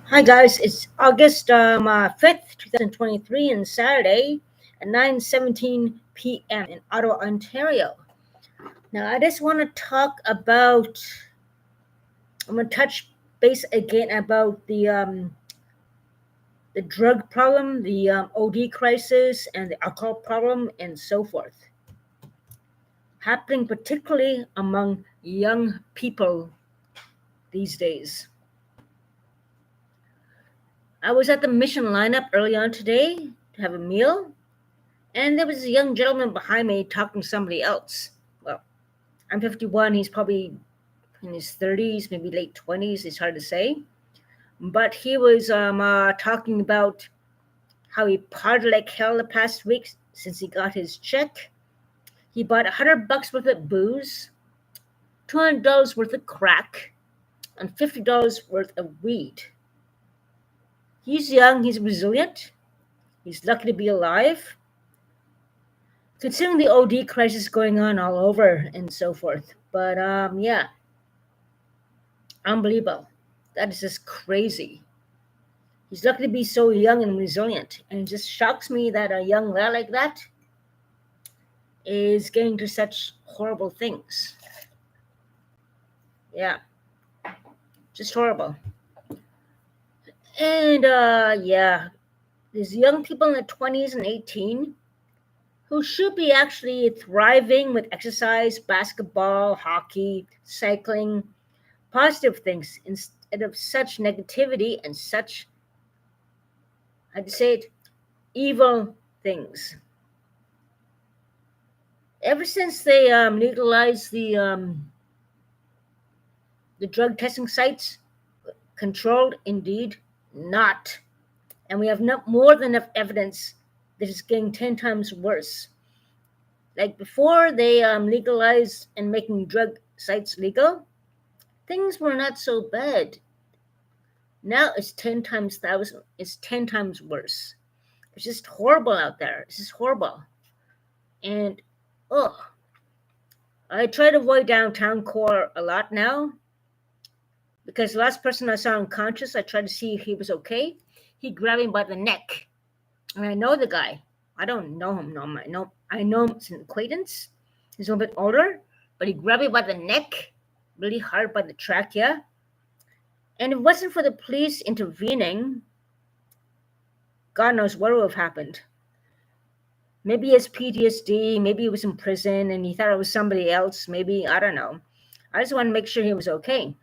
Hi guys, it's August 5th, 2023 and Saturday at 9:17 p.m. in Ottawa, Ontario. Now I just want to talk about, I'm going to touch base again about the drug problem, the OD crisis and the alcohol problem and so forth. Happening particularly among young people these days. I was at the Mission lineup early on today to have a meal. And there was a young gentleman behind me talking to somebody else. Well, I'm 51. He's probably in his 30s, maybe late 20s. It's hard to say. But he was talking about how he partied like hell the past week since he got his check. He bought $100 worth of booze, $200 worth of crack, and $50 worth of weed. He's young. He's resilient. He's lucky to be alive. Considering the OD crisis going on all over and so forth. But yeah, unbelievable. That is just crazy. He's lucky to be so young and resilient. And it just shocks me that a young lad like that is getting to such horrible things. Yeah, just horrible. And yeah, there's young people in their 20s and 18 who should be actually thriving with exercise, basketball, hockey, cycling, positive things instead of such negativity and such, I'd say it, evil things. Ever since they legalized the drug testing sites, controlled indeed not, and we have more than enough evidence that it's getting 10 times worse. Like before they legalized and making drug sites legal, things were not so bad. Now it's 10 times thousand. It's 10 times worse. It's just horrible out there. It's just horrible. And I try to avoid downtown core a lot now because the last person I saw unconscious, I tried to see if he was okay. He grabbed me by the neck, and I know the guy. I don't know him. No, I know him as an acquaintance. He's a little bit older, but he grabbed me by the neck, really hard by the trachea. And if it wasn't for the police intervening, God knows what would have happened. Maybe he has PTSD, maybe he was in prison and he thought it was somebody else, maybe, I don't know. I just want to make sure he was okay.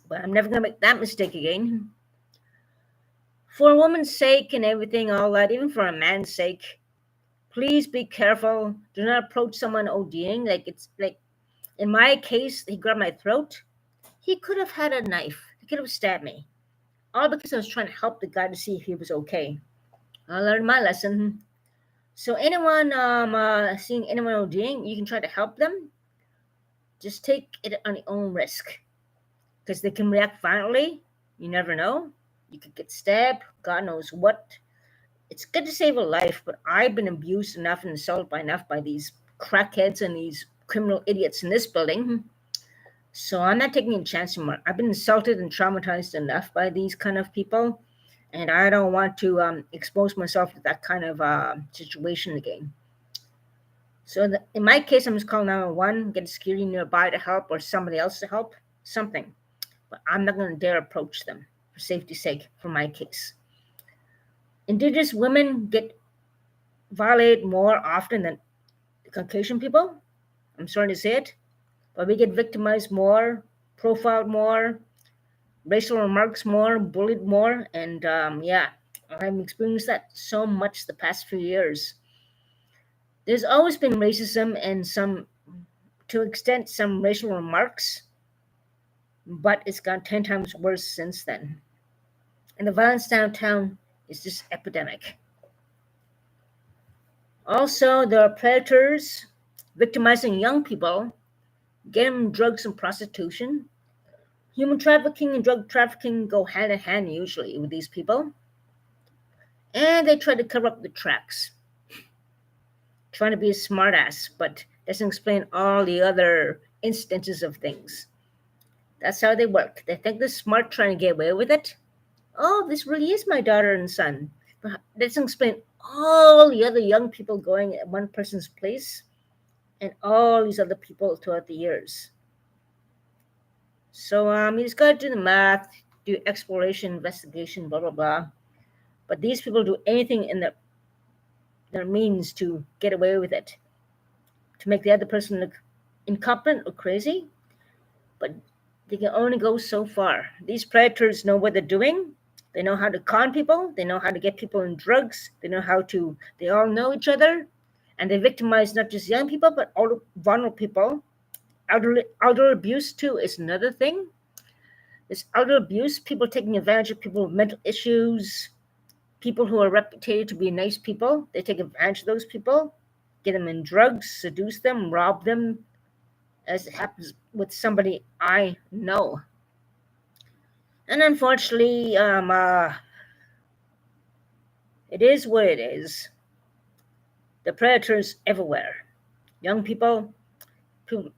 But I'm never going to make that mistake again. For a woman's sake and everything, all that, even for a man's sake, please be careful. Do not approach someone ODing. Like in my case, he grabbed my throat. He could have had a knife. He could have stabbed me. All because I was trying to help the guy to see if he was okay. I learned my lesson. So anyone seeing anyone ODing, you can try to help them. Just take it on your own risk. Because they can react violently. You never know. You could get stabbed. God knows what. It's good to save a life, but I've been abused enough and insulted by these crackheads and these criminal idiots in this building. So I'm not taking a chance anymore. I've been insulted and traumatized enough by these kind of people, and I don't want to expose myself to that kind of situation again. So in my case, I'm just calling 911, get a security nearby to help or somebody else to help, something. But I'm not going to dare approach them for safety's sake for my case. Indigenous women get violated more often than Caucasian people. I'm sorry to say it, but we get victimized more, profiled more, racial remarks more, bullied more, and yeah, I've experienced that so much the past few years. There's always been racism and to an extent, some racial remarks, but it's gone 10 times worse since then. And the violence downtown is just epidemic. Also, there are predators victimizing young people, getting them drugs and prostitution. Human trafficking and drug trafficking go hand in hand usually with these people. And they try to cover up the tracks. Trying to be a smartass, but doesn't explain all the other instances of things. That's how they work. They think they're smart trying to get away with it. Oh, this really is my daughter and son. But that doesn't explain all the other young people going at one person's place and all these other people throughout the years. So you just gotta do the math, do exploration, investigation, blah blah blah. But these people do anything in their means to get away with it, to make the other person look incompetent or crazy. But they can only go so far. These predators know what they're doing. They know how to con people. They know how to get people in drugs. They all know each other. And they victimize not just young people, but all vulnerable people. Elder abuse, too, is another thing. There's elder abuse, people taking advantage of people with mental issues, people who are reputed to be nice people. They take advantage of those people, get them in drugs, seduce them, rob them, as it happens with somebody I know. And unfortunately, it is what it is. The predators everywhere. Young people,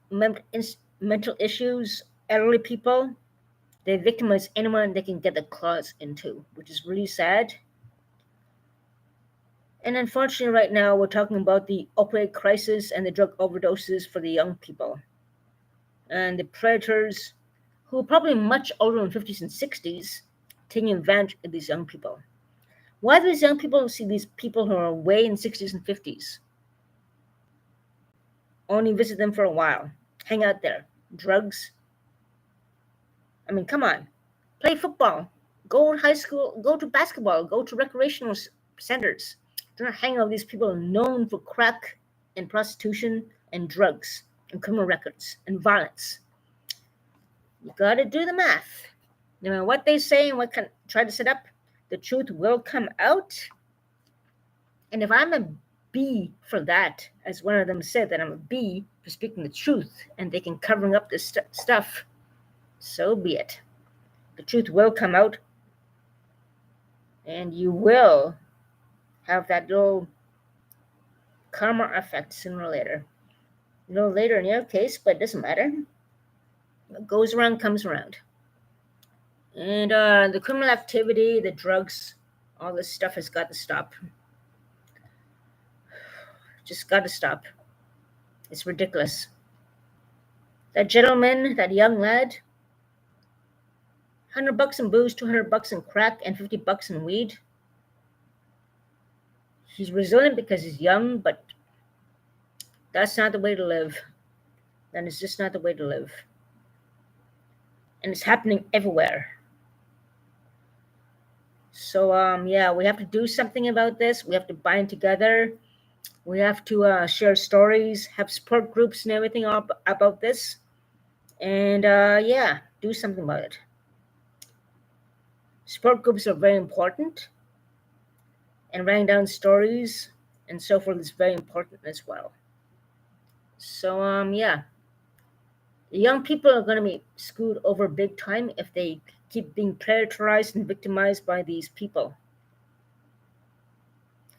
mental issues, elderly people, they victimize anyone they can get their claws into, which is really sad. And unfortunately, right now, we're talking about the opioid crisis and the drug overdoses for the young people. And the predators, who are probably much older in 50s and 60s, taking advantage of these young people. Why do these young people see these people who are way in 60s and 50s? Only visit them for a while, hang out there, drugs. I mean, come on, play football, go to high school, go to basketball, go to recreational centers. Do not hang out with these people known for crack and prostitution and drugs and criminal records and violence. You gotta do the math. No matter what they say and what try to set up, the truth will come out. And if I'm a B for that, as one of them said, that I'm a B for speaking the truth and they can covering up this stuff, so be it. The truth will come out, and you will have that little karma effect sooner or later. A little later in your case, but it doesn't matter. What goes around comes around. And the criminal activity, the drugs, all this stuff has got to stop. Just got to stop. It's ridiculous. That gentleman, that young lad, $100 in booze, $200 in crack, and $50 in weed. He's resilient because he's young, but that's not the way to live. That is just not the way to live. And it's happening everywhere. So, we have to do something about this. We have to bind together. We have to share stories, have support groups and everything about this. And, do something about it. Support groups are very important. And writing down stories and so forth is very important as well. So, the young people are going to be screwed over big time if they keep being predatorized and victimized by these people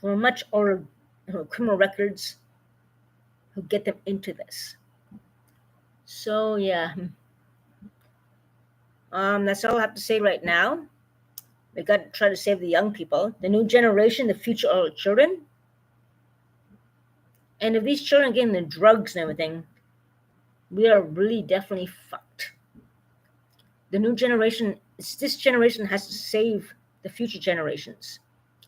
who are much older, criminal records, who get them into this. So, that's all I have to say right now. We got to try to save the young people, the new generation, the future of our children. And if these children get into drugs and everything, we are really definitely fucked. The new generation, this generation has to save the future generations.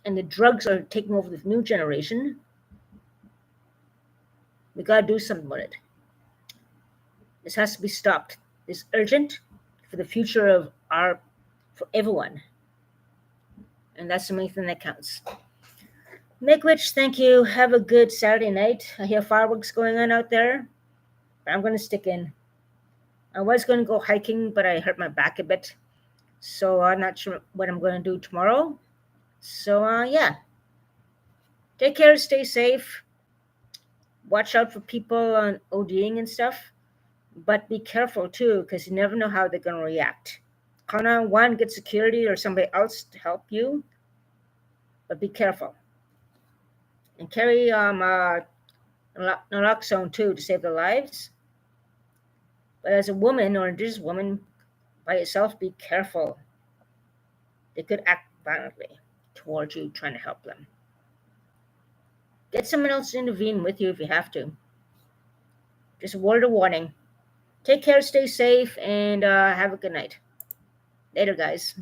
And the drugs are taking over the new generation. We got to do something about it. This has to be stopped. It's urgent for the future for everyone. And that's the main thing that counts. Make which, thank you. Have a good Saturday night. I hear fireworks going on out there, but I'm going to stick in. I was going to go hiking, but I hurt my back a bit, so I'm not sure what I'm going to do tomorrow. So, take care, stay safe. Watch out for people on ODing and stuff, but be careful too, because you never know how they're going to react. Call 911, get security or somebody else to help you, but be careful. And carry naloxone too to save their lives. But as a woman or indigenous woman, by yourself, be careful. They could act violently towards you trying to help them. Get someone else to intervene with you if you have to. Just a word of warning. Take care, stay safe, and have a good night. Later, guys.